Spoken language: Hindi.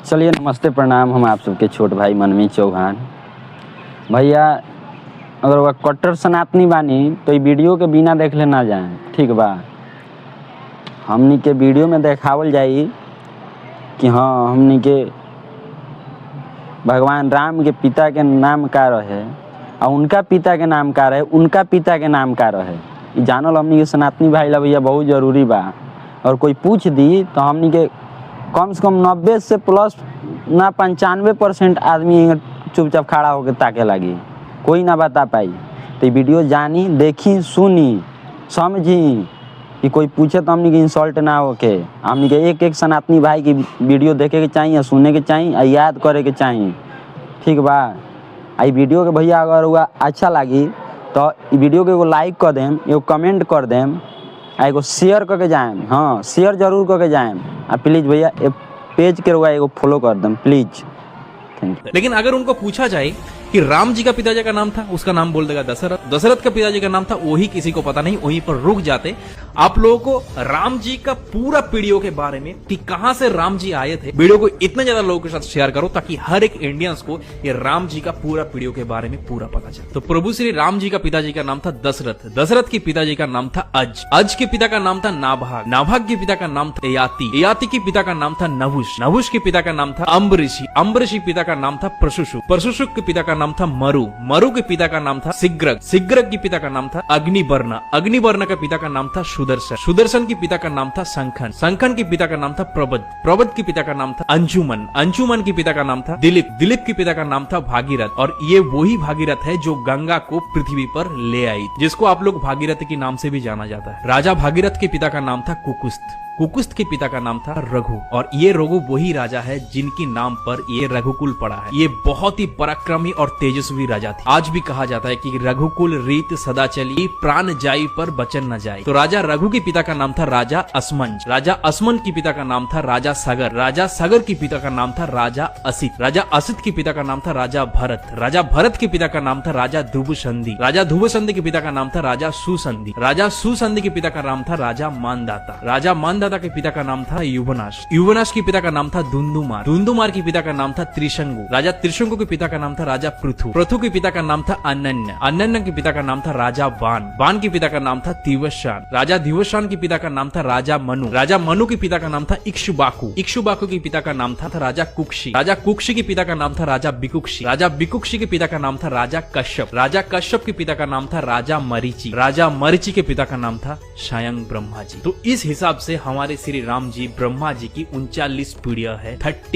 चलिए नमस्ते प्रणाम। हम आप सबके छोट भाई मनमी चौहान। भैया अगर वह कट्टर सनातनी बानी तो ये वीडियो के बिना देख ले ना जाए, ठीक बा। हमनी के वीडियो में देखावल जाई कि हाँ हमनी के भगवान राम के पिता के नाम का रहे और उनका पिता के नाम का रहे, उनका पिता के नाम का रहे। ये जानल हमनी के सनातनी भाई ला भैया बहुत ज़रूरी बा। और कोई पूछ दी तो हमनी के कम से कम 90 से प्लस ना 95% आदमी चुपचाप खड़ा होकर ताके लगी, कोई ना बता पाई। तो ये वीडियो जानी, देखी, सुनी, समझी कि कोई पूछे तो हमनी के इंसल्ट ना होके। हमनी के एक एक सनातनी भाई की वीडियो देखे के चाहिए, सुने के चाहिए और याद करे के चाहिए, ठीक बा। आई वीडियो के भैया अगर हुआ अच्छा लगी तो वीडियो के एगो लाइक कर देम, एगो कमेंट कर देम, एगो शेयर करके जाएम। हाँ शेयर जरूर करके जाएम। और प्लीज़ भैया पेज के रुआ एगो फॉलो कर देम प्लीज़। लेकिन अगर उनको पूछा जाए कि राम जी का पिताजी का नाम था, उसका नाम बोल देगा दशरथ। दशरथ का पिताजी का नाम था, वही किसी को पता नहीं, वहीं पर रुक जाते। आप लोगों को राम जी का पूरा पीढ़ियों के बारे में कि कहां से राम जी आए थे, वीडियो को इतने ज्यादा लोगों के साथ शेयर करो ताकि हर एक इंडियंस को ये राम जी का पूरा पीढ़ियों के बारे में पूरा पता चले। तो प्रभु श्री राम जी का पिताजी का नाम था दशरथ। दशरथ के पिताजी का नाम था अज। अज के पिता का नाम था नाभाग। नाभाग के पिता का नाम था ययाति। ययाति के पिता का नाम था नहुष। नहुष के पिता का नाम था अम्बऋषि। अम्बऋषि पिता का नाम था प्रशुशु। प्रशुशु के पिता का नाम था मरु। मरु के पिता का नाम था सिग्रग। सिग्रग के पिता का नाम था अग्निवर्ण। अग्निवर्ण के पिता का नाम था सुदर्शन। सुदर्शन के पिता का नाम था संखन। संखन के पिता का नाम था प्रबद। प्रबद के पिता का नाम था अंजुमन। अंजुमन के पिता का नाम था दिलीप। दिलीप के पिता का नाम था भागीरथ। और ये वही भागीरथ है जो गंगा को पृथ्वी पर ले आई, जिसको आप लोग भागीरथ के नाम से भी जाना जाता है। राजा भागीरथ के पिता का नाम था कुकुस्त। कुकुस्त के पिता का नाम था रघु। और ये रघु वही राजा है जिनके नाम पर ये रघुकुल पड़ा है। ये बहुत ही पराक्रमी और तेजस्वी राजा थे। आज भी कहा जाता है कि रघुकुल रीत सदा चली, प्राण जाई पर बचन न जाए। तो राजा रघु के पिता का नाम था राजा असमंज। राजा असमंज के पिता का नाम था राजा सगर। राजा सगर के पिता का नाम था राजा असित। राजा असित के पिता का नाम था राजा भरत। राजा भरत के पिता का नाम था राजा ध्रुवसंधि। राजा ध्रुवसंधि के पिता का नाम था राजा सुसंधि। राजा सुसंधि के पिता का नाम था राजा मानदाता। राजा मानदाता के पिता का नाम था युवनाश। युवनाश के पिता का नाम था धुंधुमार। धुंधुमार के पिता का नाम था त्रिशंगु। राजा त्रिशंगु के पिता का नाम था राजा पृथु। पृथु के पिता का नाम था अनन्य। अनन्य के पिता का नाम था राजा बाण। बाण के पिता का नाम था दिवशान। राजा दिवशान के पिता का नाम था राजा मनु। राजा मनु के पिता का नाम था इक्ष्वाकु। इक्ष्वाकु के पिता का नाम था राजा कुक्षी। राजा कुक्षी के पिता का नाम था राजा बिकुक्षी। राजा बिकुक्षी के पिता का नाम था राजा कश्यप। राजा कश्यप के पिता का नाम था राजा मरीचि। राजा मरीचि के पिता का नाम था स्वयं ब्रह्मा जी। तो इस हिसाब से हमारे श्री राम जी ब्रह्मा जी की 39 पीढ़ियां है। 30